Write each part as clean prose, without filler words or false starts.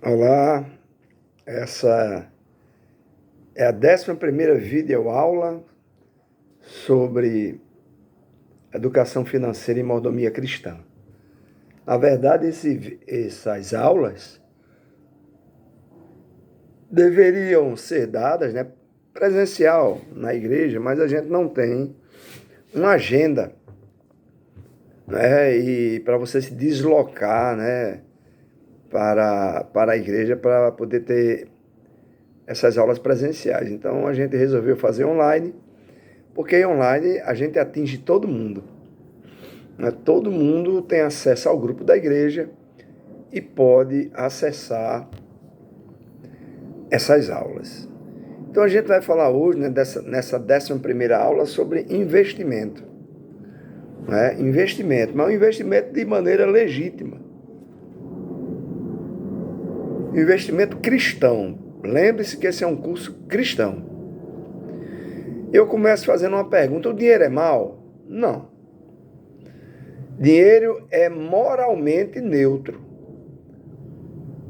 Olá, essa é a 11ª videoaula sobre educação financeira e mordomia cristã. Na verdade, essas aulas deveriam ser dadas, presencial na igreja, mas a gente não tem uma agenda, e para você se deslocar, para a igreja para poder ter essas aulas presenciais. Então a gente resolveu fazer online, porque online a gente atinge todo mundo. Todo mundo tem acesso ao grupo da igreja e pode acessar essas aulas. Então a gente vai falar hoje, nessa 11ª aula, sobre investimento. Investimento, mas um investimento de maneira legítima. Investimento cristão. Lembre-se que esse é um curso cristão. Eu começo fazendo uma pergunta: o dinheiro é mau? Não. Dinheiro é moralmente neutro.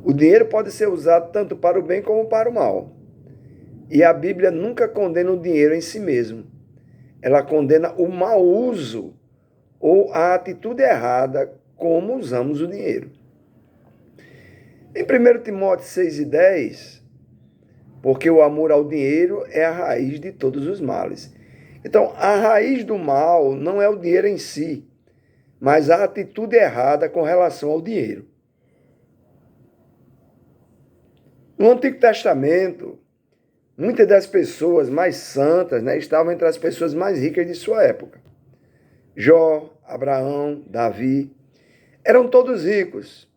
O dinheiro pode ser usado tanto para o bem como para o mal. E a Bíblia nunca condena o dinheiro em si mesmo. Ela condena o mau uso ou a atitude errada como usamos o dinheiro. Em 1 Timóteo 6:10, porque o amor ao dinheiro é a raiz de todos os males. Então, a raiz do mal não é o dinheiro em si, mas a atitude errada com relação ao dinheiro. No Antigo Testamento, muitas das pessoas mais santas estavam entre as pessoas mais ricas de sua época. Jó, Abraão, Davi, eram todos ricos.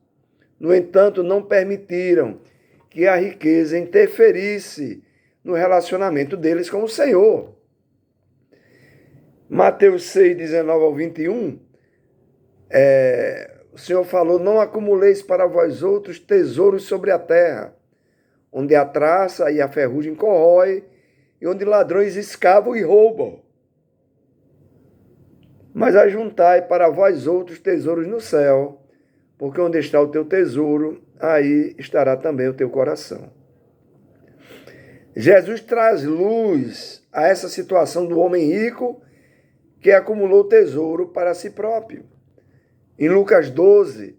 No entanto, não permitiram que a riqueza interferisse no relacionamento deles com o Senhor. Mateus 6:19-21, o Senhor falou: não acumuleis para vós outros tesouros sobre a terra, onde a traça e a ferrugem corrói, e onde ladrões escavam e roubam. Mas ajuntai para vós outros tesouros no céu, porque onde está o teu tesouro, aí estará também o teu coração. Jesus traz luz a essa situação do homem rico que acumulou tesouro para si próprio. Em Lucas 12,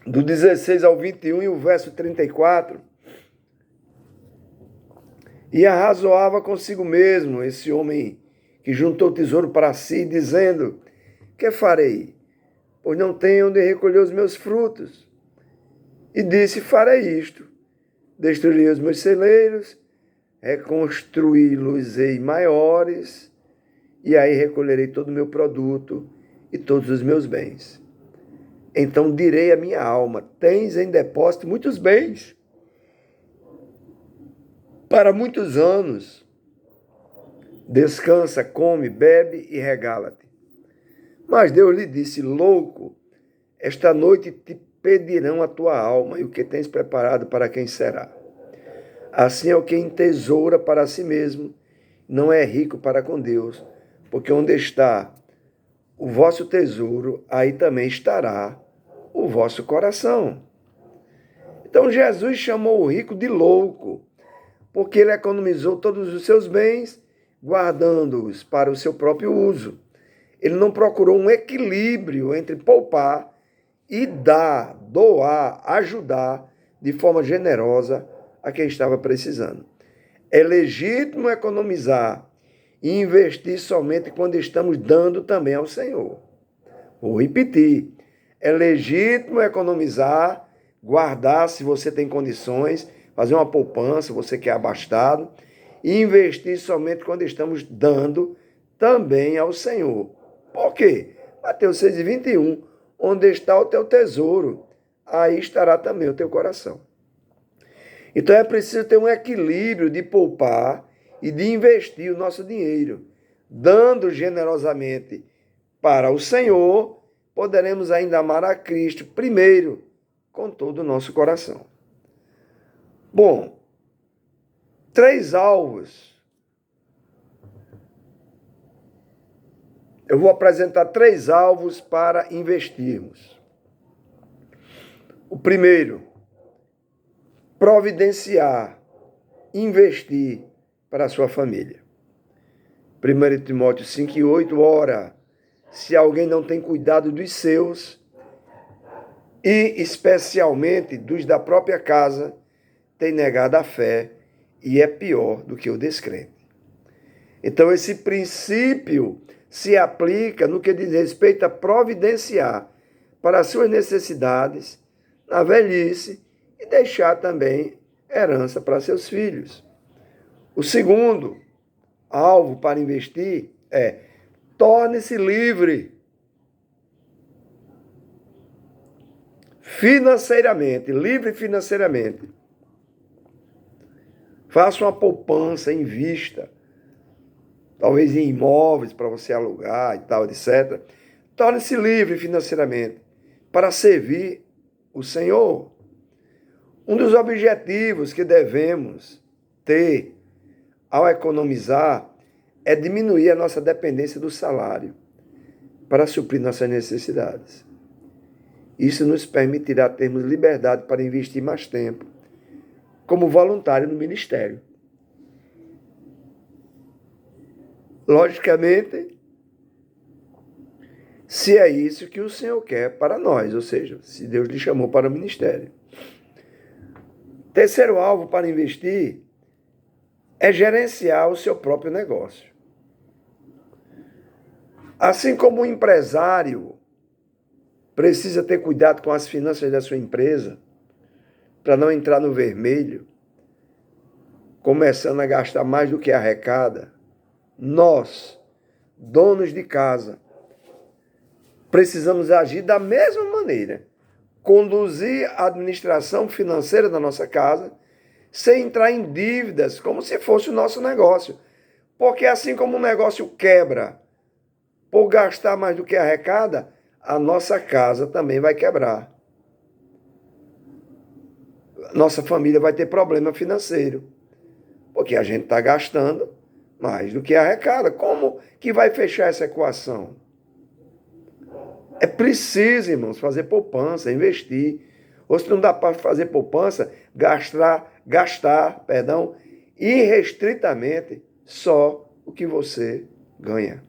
do 16 ao 21 e o verso 34, e arrazoava consigo mesmo esse homem que juntou tesouro para si, dizendo: que farei? Pois não tenho onde recolher os meus frutos. E disse: farei isto: destruirei os meus celeiros, reconstruí-los-ei maiores, e aí recolherei todo o meu produto e todos os meus bens. Então direi à minha alma: tens em depósito muitos bens para muitos anos. Descansa, come, bebe e regala-te. Mas Deus lhe disse: louco, esta noite te pedirão a tua alma, e o que tens preparado para quem será? Assim é o que entesoura para si mesmo, não é rico para com Deus, porque onde está o vosso tesouro, aí também estará o vosso coração. Então Jesus chamou o rico de louco, porque ele economizou todos os seus bens, guardando-os para o seu próprio uso. Ele não procurou um equilíbrio entre poupar e dar, doar, ajudar de forma generosa a quem estava precisando. É legítimo economizar e investir somente quando estamos dando também ao Senhor. Vou repetir. É legítimo economizar, guardar se você tem condições, fazer uma poupança, você que é abastado, e investir somente quando estamos dando também ao Senhor. Por quê? Mateus 6:21, onde está o teu tesouro, aí estará também o teu coração. Então é preciso ter um equilíbrio de poupar e de investir o nosso dinheiro. Dando generosamente para o Senhor, poderemos ainda amar a Cristo primeiro, com todo o nosso coração. Bom, 3 alvos. Eu vou apresentar 3 alvos para investirmos. O primeiro, providenciar, investir para a sua família. 1 Timóteo 5:8, ora, se alguém não tem cuidado dos seus, e especialmente dos da própria casa, tem negado a fé e é pior do que o descrente. Então, esse princípio se aplica no que diz respeito a providenciar para as suas necessidades na velhice e deixar também herança para seus filhos. O segundo alvo para investir é torne-se livre financeiramente, livre financeiramente. Faça uma poupança, invista, talvez em imóveis para você alugar e tal, etc. Torne-se livre financeiramente para servir o Senhor. Um dos objetivos que devemos ter ao economizar é diminuir a nossa dependência do salário para suprir nossas necessidades. Isso nos permitirá termos liberdade para investir mais tempo como voluntário no ministério. Logicamente, se é isso que o Senhor quer para nós, ou seja, se Deus lhe chamou para o ministério. Terceiro alvo para investir é gerenciar o seu próprio negócio. Assim como o empresário precisa ter cuidado com as finanças da sua empresa, para não entrar no vermelho, começando a gastar mais do que arrecada, nós, donos de casa, precisamos agir da mesma maneira, conduzir a administração financeira da nossa casa, sem entrar em dívidas, como se fosse o nosso negócio. Porque assim como o negócio quebra por gastar mais do que arrecada, a nossa casa também vai quebrar. Nossa família vai ter problema financeiro, porque a gente está gastando mais do que arrecada. Como que vai fechar essa equação? É preciso, irmãos, fazer poupança, investir. Ou se não dá para fazer poupança, gastar, irrestritamente só o que você ganha.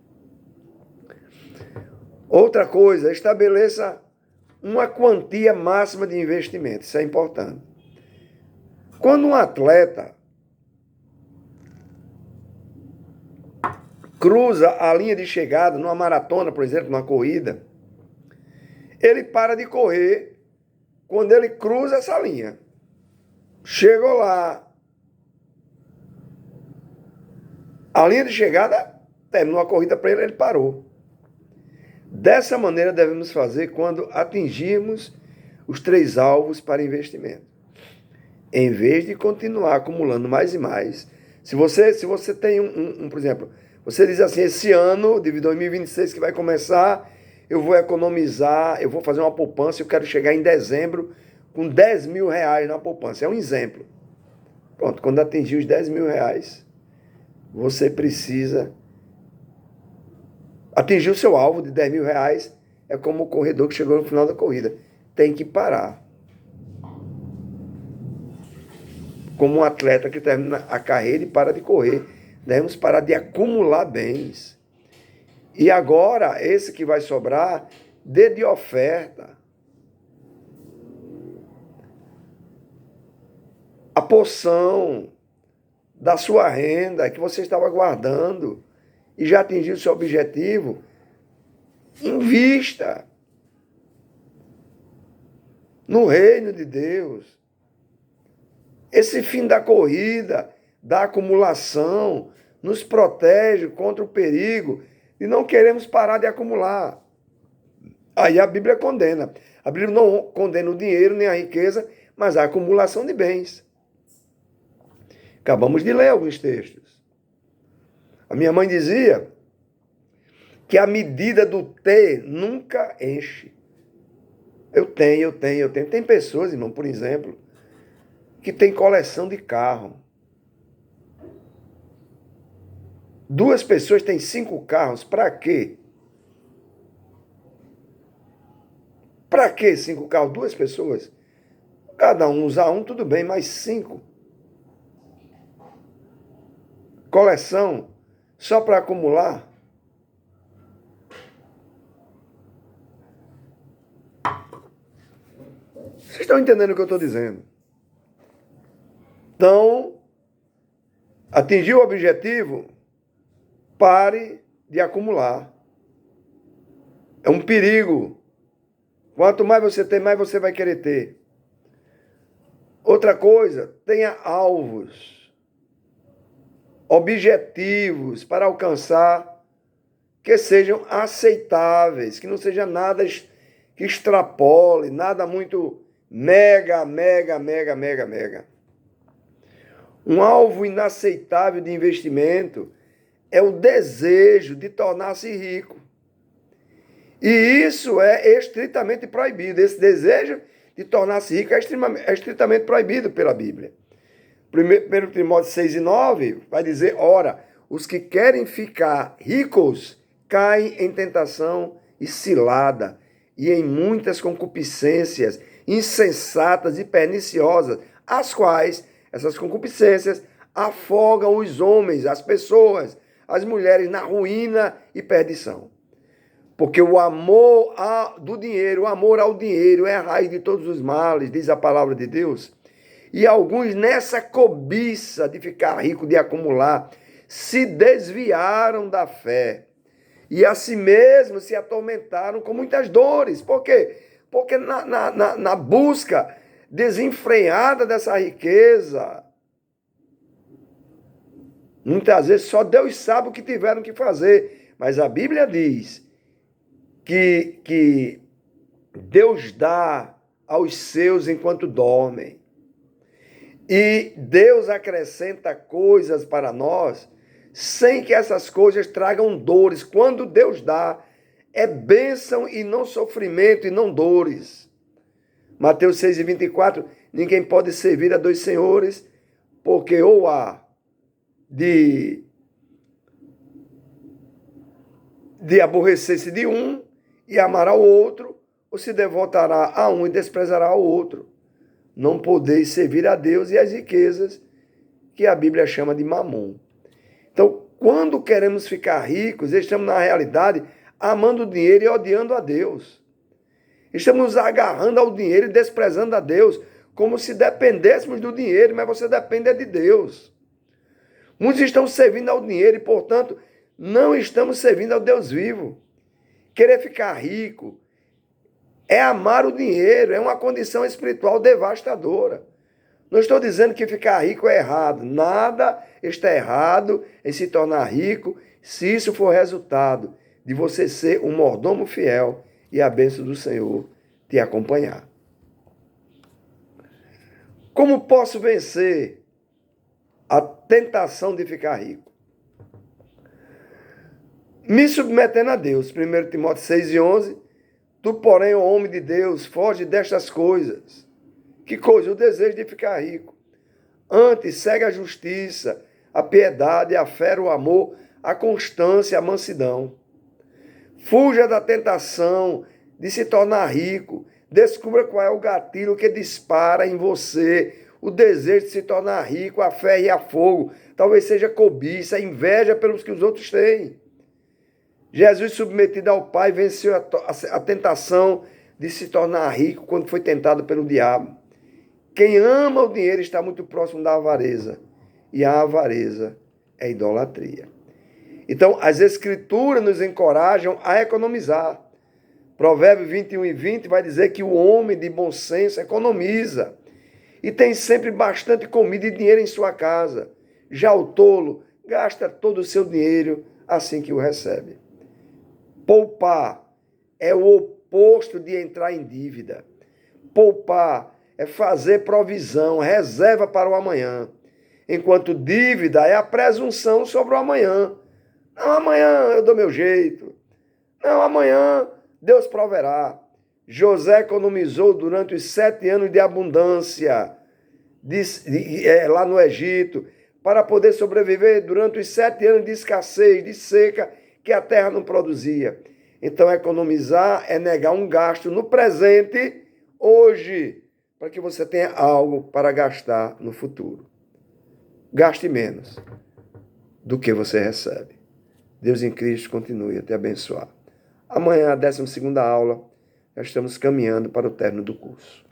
Outra coisa, estabeleça uma quantia máxima de investimento. Isso é importante. Quando um atleta cruza a linha de chegada numa maratona, por exemplo, numa corrida, ele para de correr quando ele cruza essa linha. Chegou lá, a linha de chegada terminou a corrida para ele, ele parou. Dessa maneira devemos fazer quando atingirmos os 3 alvos para investimento. Em vez de continuar acumulando mais e mais. Se você tem por exemplo, você diz assim, esse ano de 2026 que vai começar, eu vou economizar, eu vou fazer uma poupança, eu quero chegar em dezembro com 10 mil reais na poupança. É um exemplo. Pronto, quando atingir os 10 mil reais, você precisa atingir o seu alvo de 10 mil reais. É como o corredor que chegou no final da corrida. Tem que parar. Como um atleta que termina a carreira e para de correr. Devemos parar de acumular bens. E agora, esse que vai sobrar, dê de oferta. A porção da sua renda que você estava guardando e já atingiu o seu objetivo, invista no reino de Deus. Esse fim da corrida, da acumulação, nos protege contra o perigo e não queremos parar de acumular. Aí a Bíblia condena. A Bíblia não condena o dinheiro nem a riqueza, mas a acumulação de bens. Acabamos de ler alguns textos. A minha mãe dizia que a medida do ter nunca enche. Eu tenho. Tem pessoas, irmão, por exemplo, que tem coleção de carro. 2 pessoas têm 5 carros. Para quê? Para que 5 carros? 2 pessoas? Cada um usa um, tudo bem, mas 5. Coleção só para acumular. Vocês estão entendendo o que eu estou dizendo? Então, atingir o objetivo, pare de acumular. É um perigo. Quanto mais você tem, mais você vai querer ter. Outra coisa, tenha alvos, objetivos para alcançar que sejam aceitáveis, que não seja nada que extrapole, nada muito mega. Um alvo inaceitável de investimento é o desejo de tornar-se rico. E isso é estritamente proibido. Esse desejo de tornar-se rico é estritamente proibido pela Bíblia. 1 Timóteo 6:9 vai dizer, ora, os que querem ficar ricos caem em tentação e cilada, e em muitas concupiscências insensatas e perniciosas, as quais, essas concupiscências, afogam os homens, as pessoas, as mulheres na ruína e perdição. Porque o amor do dinheiro, o amor ao dinheiro é a raiz de todos os males, diz a palavra de Deus. E alguns nessa cobiça de ficar rico, de acumular, se desviaram da fé. E a si mesmos se atormentaram com muitas dores. Por quê? Porque na busca desenfreada dessa riqueza, muitas vezes só Deus sabe o que tiveram que fazer. Mas a Bíblia diz que Deus dá aos seus enquanto dormem. E Deus acrescenta coisas para nós sem que essas coisas tragam dores. Quando Deus dá, é bênção e não sofrimento e não dores. Mateus 6:24, ninguém pode servir a dois senhores, porque ou há de aborrecer-se de um e amar ao outro, ou se devotará a um e desprezará ao outro. Não podeis servir a Deus e as riquezas, que a Bíblia chama de mamon. Então, quando queremos ficar ricos, estamos, na realidade, amando o dinheiro e odiando a Deus. Estamos nos agarrando ao dinheiro e desprezando a Deus, como se dependêssemos do dinheiro, mas você depende de Deus. Muitos estão servindo ao dinheiro e, portanto, não estamos servindo ao Deus vivo. Querer ficar rico é amar o dinheiro, é uma condição espiritual devastadora. Não estou dizendo que ficar rico é errado. Nada está errado em se tornar rico, se isso for resultado de você ser um mordomo fiel e a bênção do Senhor te acompanhar. Como posso vencer a tentação de ficar rico? Me submetendo a Deus. 1 Timóteo 6:11. Tu, porém, ó homem de Deus, foge destas coisas. Que coisa? O desejo de ficar rico. Antes, segue a justiça, a piedade, a fé, o amor, a constância, a mansidão. Fuja da tentação de se tornar rico. Descubra qual é o gatilho que dispara em você o desejo de se tornar rico, a ferro e a fogo. Talvez seja cobiça, inveja pelos que os outros têm. Jesus, submetido ao Pai, venceu a tentação de se tornar rico quando foi tentado pelo diabo. Quem ama o dinheiro está muito próximo da avareza. E a avareza é idolatria. Então, as Escrituras nos encorajam a economizar. Provérbios 21:20 vai dizer que o homem de bom senso economiza e tem sempre bastante comida e dinheiro em sua casa. Já o tolo gasta todo o seu dinheiro assim que o recebe. Poupar é o oposto de entrar em dívida. Poupar é fazer provisão, reserva para o amanhã. Enquanto dívida é a presunção sobre o amanhã. Não, amanhã eu dou meu jeito. Não, amanhã Deus proverá. José economizou durante os 7 anos de abundância lá no Egito, para poder sobreviver durante os 7 anos de escassez, de seca, que a terra não produzia. Então, economizar é negar um gasto no presente, hoje, para que você tenha algo para gastar no futuro. Gaste menos do que você recebe. Deus em Cristo continue a te abençoar. Amanhã, a 12ª aula, já estamos caminhando para o término do curso.